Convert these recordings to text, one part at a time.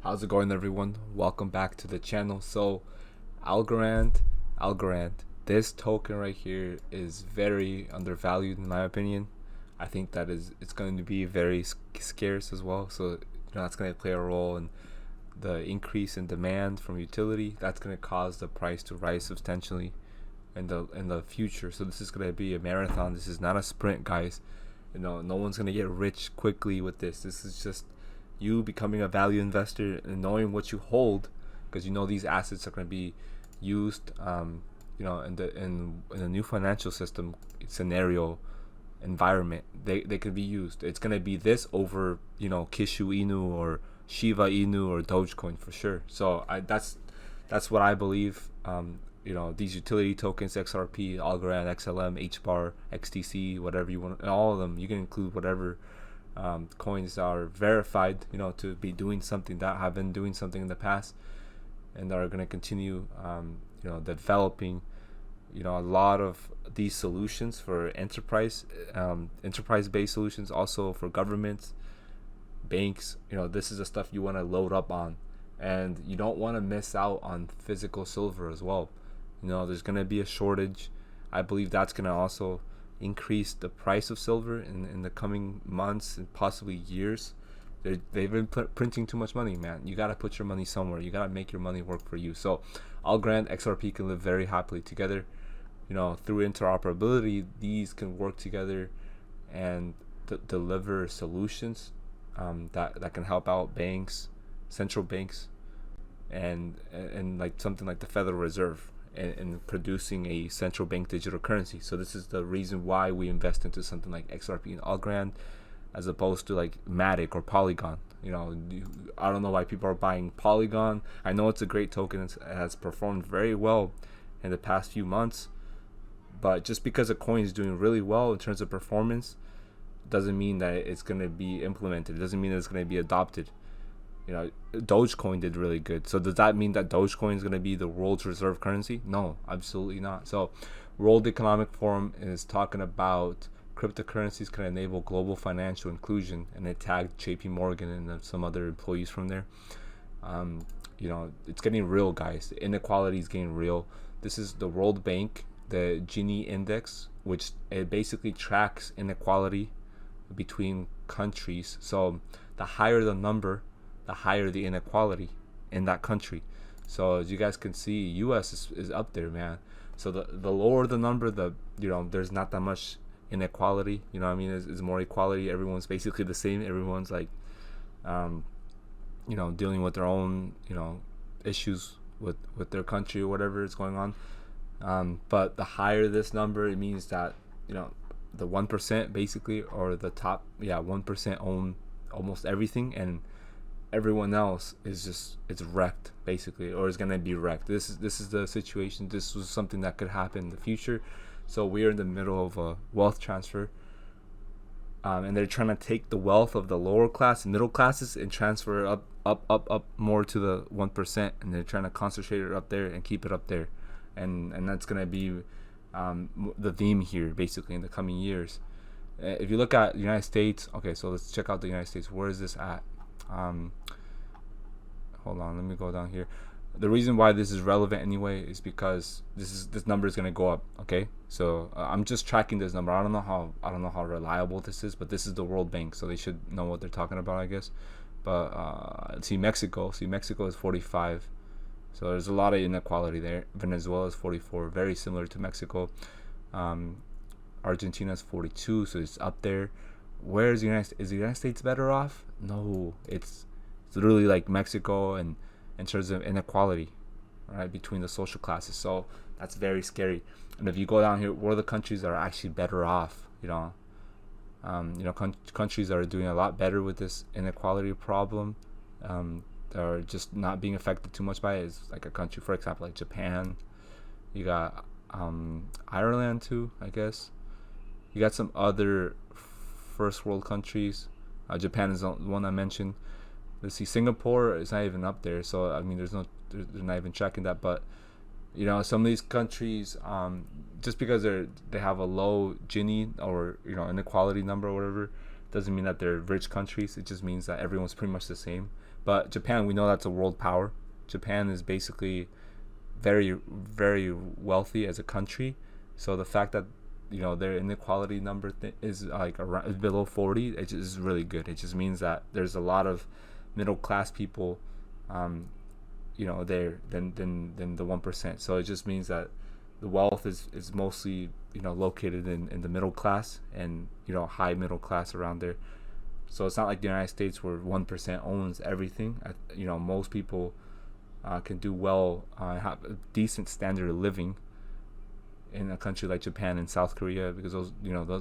How's it going, everyone? Welcome back to the channel. So, Algorand, this token right here is very undervalued in my opinion. I think that it's going to be very scarce as well. So, that's going to play a role in the increase in demand from utility. That's going to cause the price to rise substantially in the future. So this is going to be a marathon. This is not a sprint, guys. No one's going to get rich quickly with this. This is just you becoming a value investor and knowing what you hold, because these assets are going to be used in the new financial system scenario environment. They could be used. It's going to be this over Kishu Inu or Shiba Inu or Dogecoin for sure. So that's what I believe. These utility tokens, XRP, Algorand, XLM, HBAR, XTC, whatever you want, and all of them, you can include whatever coins are verified, to be doing something, that have been doing something in the past, and are going to continue, developing, a lot of these solutions for enterprise-based solutions, also for governments, banks. This is the stuff you want to load up on, and you don't want to miss out on physical silver as well. There's going to be a shortage. I believe that's going to also increase the price of silver in the coming months and possibly years. They've been printing too much money, man. You got to put your money somewhere. You got to make your money work for you. So Algorand, XRP can live very happily together. Through interoperability, these can work together and deliver solutions that can help out banks, central banks, and like something like the Federal Reserve, and producing a central bank digital currency. So this is the reason why we invest into something like XRP and Algorand, as opposed to like Matic or Polygon. I don't know why people are buying Polygon. I know it's a great token. It has performed very well in the past few months, but just because a coin is doing really well in terms of performance doesn't mean that it's going to be implemented. It doesn't mean that it's going to be adopted. Dogecoin did really good. So does that mean that Dogecoin is going to be the world's reserve currency? No, absolutely not. So World Economic Forum is talking about cryptocurrencies can enable global financial inclusion, and it tagged JP Morgan and some other employees from there. It's getting real, guys. The inequality is getting real. This is the World Bank, the Gini index, which it basically tracks inequality between countries. So the higher the number, the higher the inequality in that country. So as you guys can see, US is up there, man. So the lower the number, there's not that much inequality. It's more equality. Everyone's basically the same. Everyone's like dealing with their own issues with their country or whatever is going on. But the higher this number, it means that the 1% basically, or the top 1% own almost everything, and everyone else it's wrecked basically, or is gonna be wrecked. This is the situation. This was something that could happen in the future. So we're in the middle of a wealth transfer, and they're trying to take the wealth of the lower class and middle classes and transfer it up more to the 1%, and they're trying to concentrate it up there and keep it up there, and that's gonna be the theme here basically in the coming years. If you look at the United States, okay, so let's check out the United States. Where is this at? Hold on, let me go down here. The reason why this is relevant anyway is because this number is going to go up. Okay, so I'm just tracking this number. I don't know how reliable this is, but this is the World Bank, so they should know what they're talking about, I guess. But Mexico is 45, so there's a lot of inequality there. Venezuela is 44, very similar to Mexico. Argentina is 42, so it's up there. Where is the United States better off? No, it's literally like Mexico, and in terms of inequality, right, between the social classes. So that's very scary. And if you go down here, where are the countries that are actually better off? Countries that are doing a lot better with this inequality problem, that are just not being affected too much by it, is like a country, for example, like Japan. You got Ireland too, I guess. You got some other first world countries. Japan is the one I mentioned. Let's see, Singapore is not even up there, so they're not even tracking that. But some of these countries, just because they have a low Gini or inequality number or whatever, doesn't mean that they're rich countries. It just means that everyone's pretty much the same. But Japan, we know that's a world power. Japan is basically very, very wealthy as a country. So the fact that their inequality number is like around, is below 40, it is really good. It just means that there's a lot of middle class people, there than the 1%. So it just means that the wealth is mostly located in the middle class and high middle class around there. So it's not like the United States where 1% owns everything. Most people can do well, have a decent standard of living in a country like Japan and South Korea, because those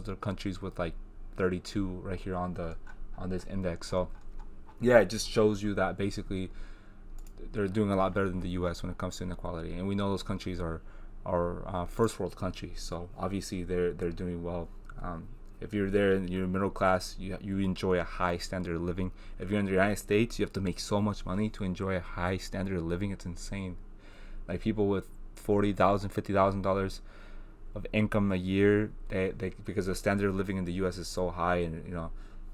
are countries with like 32 right here on this index. So yeah, it just shows you that basically they're doing a lot better than the U.S. when it comes to inequality, and we know those countries are first world countries. So obviously they're doing well. If you're there and you're middle class, you enjoy a high standard of living. If you're in the United States, you have to make so much money to enjoy a high standard of living. It's insane. Like people with $40,000, $50,000 of income a year, they because the standard of living in the U.S. is so high, and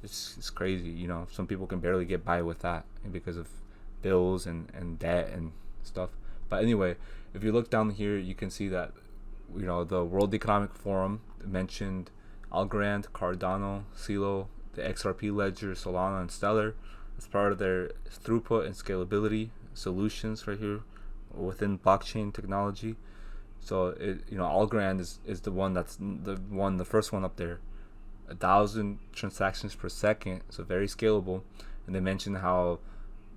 it's crazy. Some people can barely get by with that because of bills and debt and stuff. But anyway, if you look down here, you can see that the World Economic Forum mentioned Algorand, Cardano, Celo, the XRP ledger, Solana, and Stellar as part of their throughput and scalability solutions right here within blockchain technology. So Algorand is the one that's the first one up there, 1,000 transactions per second, so very scalable. And they mentioned how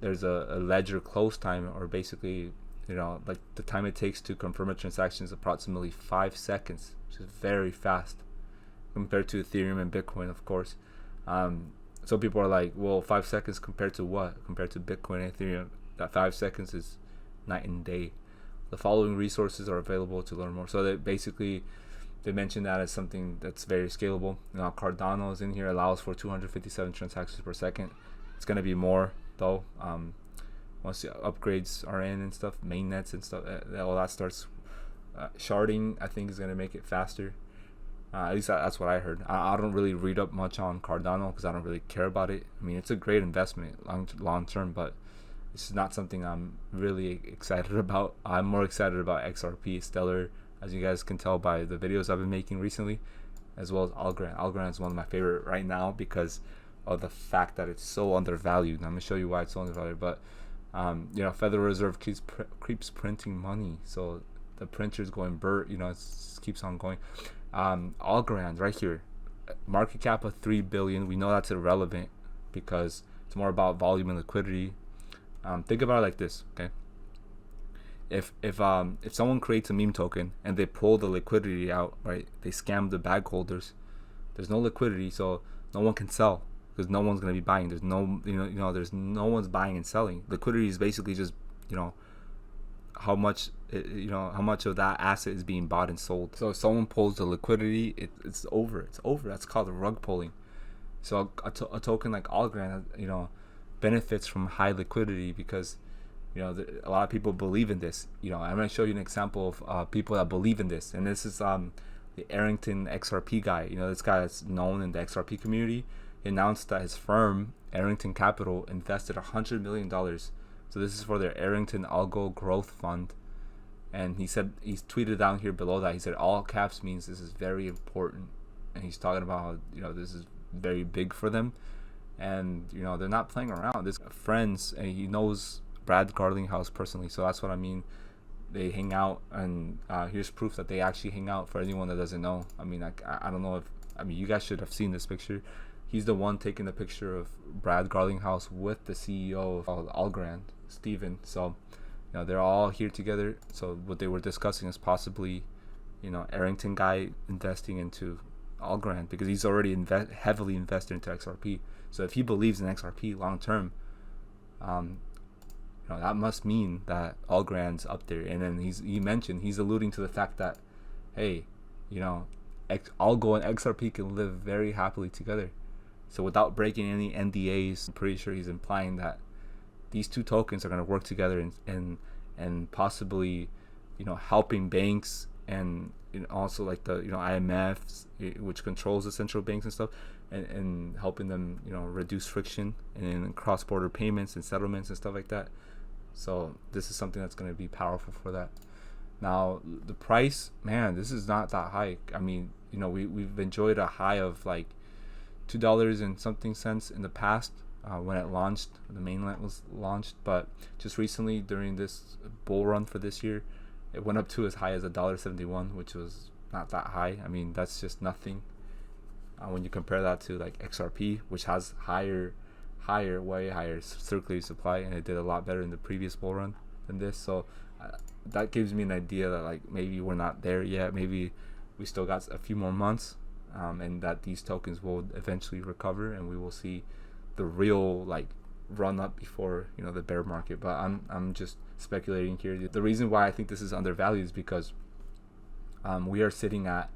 there's a ledger close time, or basically like the time it takes to confirm a transaction is approximately 5 seconds, which is very fast compared to Ethereum and Bitcoin, of course. So people are like, well, 5 seconds compared to what? Compared to Bitcoin and Ethereum, that 5 seconds is night and day. The following resources are available to learn more. So they mentioned that as something that's very scalable. Cardano is in here, allows for 257 transactions per second. It's going to be more though, once the upgrades are in and stuff, mainnets and stuff, all that starts. Sharding, I think, is going to make it faster. At least that's what I heard. I don't really read up much on Cardano because I don't really care about it. I mean, it's a great investment long term, but it's not something I'm really excited about. I'm more excited about XRP Stellar, as you guys can tell by the videos I've been making recently, as well as Algorand. Algorand is one of my favorite right now because of the fact that it's so undervalued. And I'm gonna show you why it's so undervalued. But Federal Reserve keeps printing money, so the printer's going it keeps on going. Algorand right here, market cap of 3 billion. We know that's irrelevant because it's more about volume and liquidity. Think about it like this, okay? If someone creates a meme token and they pull the liquidity out, right? They scam the bag holders. There's no liquidity, so no one can sell because no one's gonna be buying. There's no there's no one's buying and selling. Liquidity is basically just how much of that asset is being bought and sold. So if someone pulls the liquidity, it's over. That's called rug pulling. So a token like Algorand, benefits from high liquidity because a lot of people believe in this. I'm going to show you an example of people that believe in this, and this is the Arrington XRP guy. This guy is known in the XRP community. He announced that his firm Arrington Capital invested $100 million. So this is for their Arrington ALGO Growth Fund, and he said, he's tweeted down here below that, he said all caps means this is very important, and he's talking about how this is very big for them. And they're not playing around. This friends, and he knows Brad Garlinghouse personally, so that's what I mean. They hang out, and here's proof that they actually hang out. For anyone that doesn't know, I mean, I don't know if you guys should have seen this picture. He's the one taking the picture of Brad Garlinghouse with the CEO of Algorand, Steven. So they're all here together. So what they were discussing is possibly Arrington guy investing into Algorand because he's already heavily invested into XRP. So if he believes in XRP long term, that must mean that Algorand's up there. And then he's alluding to the fact that, hey, Algo and XRP can live very happily together. So without breaking any NDAs, I'm pretty sure he's implying that these two tokens are going to work together and possibly helping banks and also like the IMFs, which controls the central banks and stuff, and helping them reduce friction in cross-border payments and settlements and stuff like that. So this is something that's going to be powerful for that. Now the price, man, this is not that high. I mean, we've enjoyed a high of like $2 and something cents in the past when it launched, the mainnet was launched, but just recently during this bull run for this year, it went up to as high as $1.71, which was not that high. I mean, that's just nothing when you compare that to like XRP, which has way higher circulating supply, and it did a lot better in the previous bull run than this. So that gives me an idea that like maybe we're not there yet. Maybe we still got a few more months, and that these tokens will eventually recover, and we will see the real like run up before the bear market. But I'm just speculating here. The reason why I think this is undervalued is because we are sitting at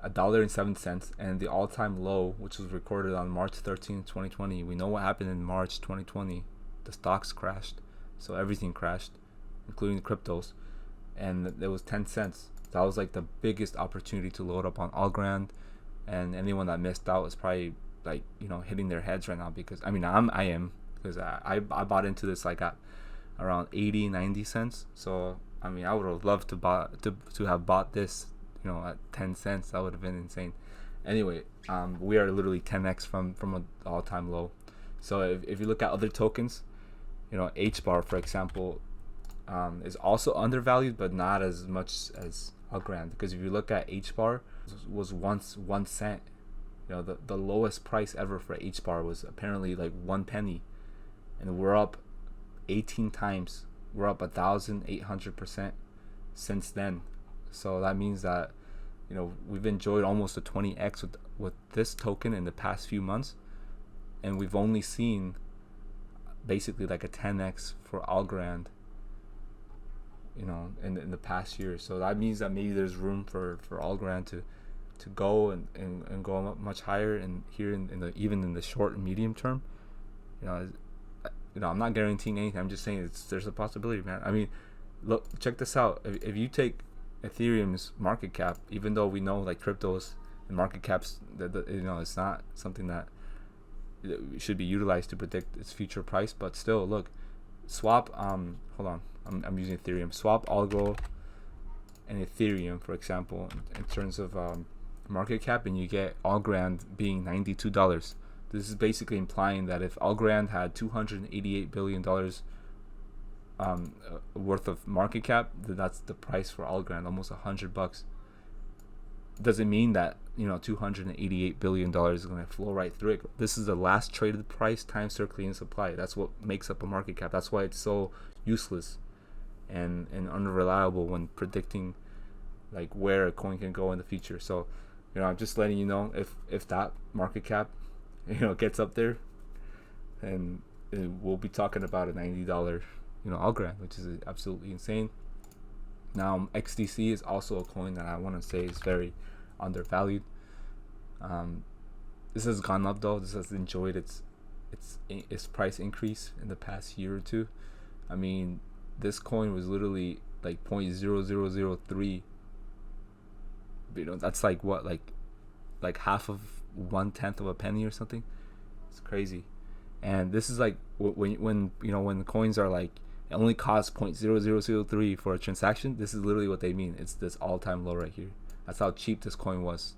$1.07, and the all-time low, which was recorded on March 13th, 2020. We know what happened in March 2020. The stocks crashed, so everything crashed, including the cryptos, and it was 10 cents. That was like the biggest opportunity to load up on Algorand, and anyone that missed out is probably like hitting their heads right now, because I am, because I bought into this like at around 80-90 cents. So I mean, I would have loved to have bought this at 10 cents. That would have been insane. Anyway, we are literally 10x from an all-time low. So if you look at other tokens, HBAR, for example, is also undervalued, but not as much as Algorand, because if you look at HBAR, was once 1 cent. The lowest price ever for HBAR was apparently like 1 penny, and we're up 18 times. We're up 1,800% since then. So that means that we've enjoyed almost a 20x with this token in the past few months, and we've only seen basically like a 10x for Algorand in the past year. So that means that maybe there's room for Algorand to go and go up much higher, and here even in the short and medium term. I'm not guaranteeing anything. I'm just saying there's a possibility, man. I mean, look, check this out. If you take Ethereum's market cap, even though we know like cryptos and market caps, it's not something that should be utilized to predict its future price, but still, look, swap hold on, I'm using Ethereum. Swap Algo and Ethereum, for example, in terms of market cap, and you get Algorand being $92. This is basically implying that if Algorand had $288 billion worth of market cap, then that's the price for Algorand, almost $100. Doesn't mean that $288 billion is going to flow right through it. This is the last traded price times circulating supply. That's what makes up a market cap. That's why it's so useless and unreliable when predicting like where a coin can go in the future. So I'm just letting you know, if that market cap gets up there, and we'll be talking about a $90 Algorand, which is absolutely insane. Now XDC is also a coin that I want to say is very undervalued. This has gone up though. This has enjoyed its price increase in the past year or two. I mean, this coin was literally like 0.0003. That's like what, like half of 1/10 of a penny or something. It's crazy. And this is like when the coins are like, it only costs 0.0003 for a transaction. This is literally what they mean. It's this all-time low right here. That's how cheap this coin was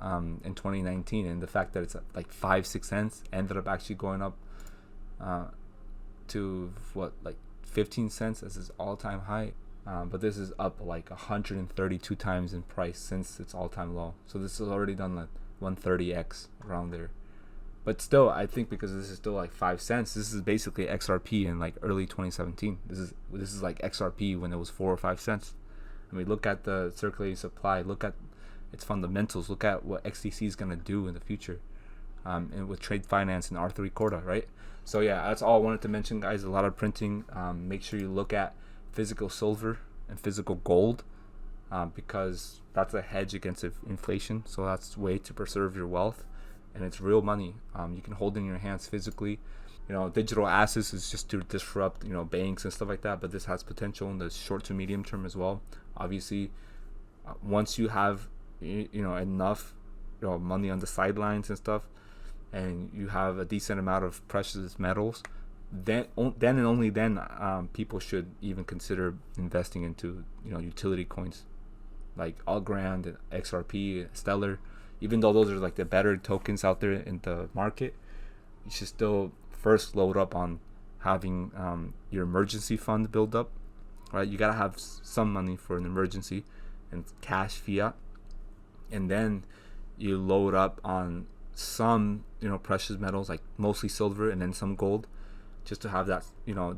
in 2019, and the fact that it's at like 5-6 cents ended up actually going up to like 15 cents as its all-time high. But this is up like 132 times in price since its all-time low. So this has already done like 130x around there. But still, I think because this is still like 5 cents, this is basically XRP in like early 2017. This is like XRP when it was 4 or 5 cents. I mean, look at the circulating supply. Look at its fundamentals. Look at what XDC is gonna do in the future, and with trade finance and R3 Corda, right? So yeah, that's all I wanted to mention, guys. A lot of printing. Make sure you look at physical silver and physical gold, because that's a hedge against inflation. So that's a way to preserve your wealth, and it's real money. You can hold in your hands physically. Digital assets is just to disrupt banks and stuff like that, but this has potential in the short to medium term as well. Obviously, Once you have enough money on the sidelines and stuff, and you have a decent amount of precious metals, then and only then people should even consider investing into utility coins like Algorand and XRP Stellar. Even though those are like the better tokens out there in the market, you should still first load up on having your emergency fund build up, right? You gotta have some money for an emergency and cash fiat, and then you load up on some precious metals, like mostly silver and then some gold, just to have that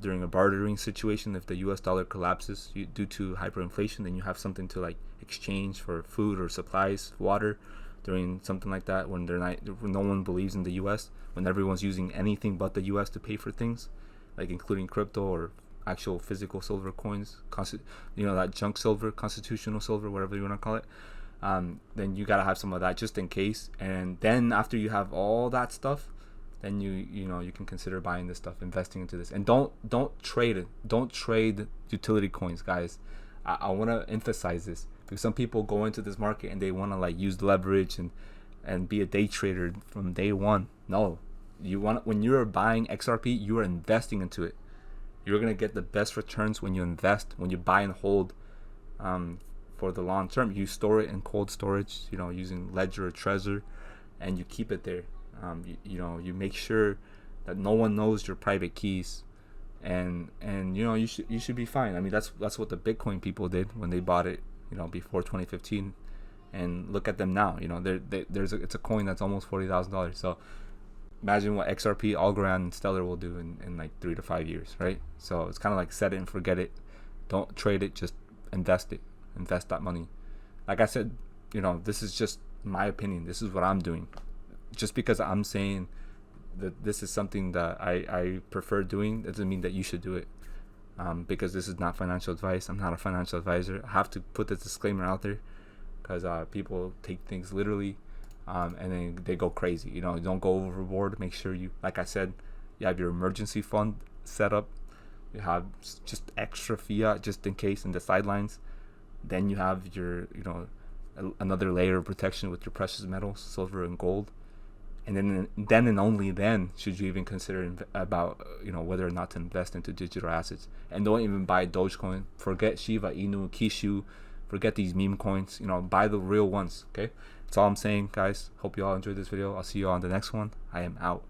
during a bartering situation. If the US dollar collapses due to hyperinflation, then you have something to like exchange for food or supplies, water, during something like that, when no one believes in the US, when everyone's using anything but the US to pay for things, like including crypto or actual physical silver coins, that junk silver, constitutional silver, whatever you want to call it. Then you gotta have some of that just in case. And then after you have all that stuff, then you can consider buying this stuff, investing into this. And don't trade it. Don't trade utility coins, guys. I want to emphasize this, because some people go into this market and they want to like use leverage and be a day trader from day one. No, when you're buying XRP, you are investing into it. You're gonna get the best returns when you invest, when you buy and hold for the long term. You store it in cold storage, using Ledger or Trezor, and you keep it there. You make sure that no one knows your private keys, and you should be fine. I mean, that's what the Bitcoin people did when they bought it, before 2015, and look at them now. It's a coin that's almost $40,000. So imagine what XRP, Algorand, and Stellar will do in like 3 to 5 years, right? So it's kind of like set it and forget it. Don't trade it, just invest it. Invest that money. Like I said, this is just my opinion. This is what I'm doing. Just because I'm saying that this is something that I prefer doing, doesn't mean that you should do it. Because this is not financial advice. I'm not a financial advisor. I have to put this disclaimer out there, because people take things literally, and then they go crazy. Don't go overboard. Make sure like I said, you have your emergency fund set up. You have just extra fiat just in case in the sidelines. Then you have your another layer of protection with your precious metals, silver and gold. And then and only then should you even consider about whether or not to invest into digital assets. And don't even buy Dogecoin. Forget Shiba Inu, Kishu. Forget these meme coins. Buy the real ones. Okay, that's all I'm saying, guys. Hope you all enjoyed this video. I'll see you on the next one. I am out.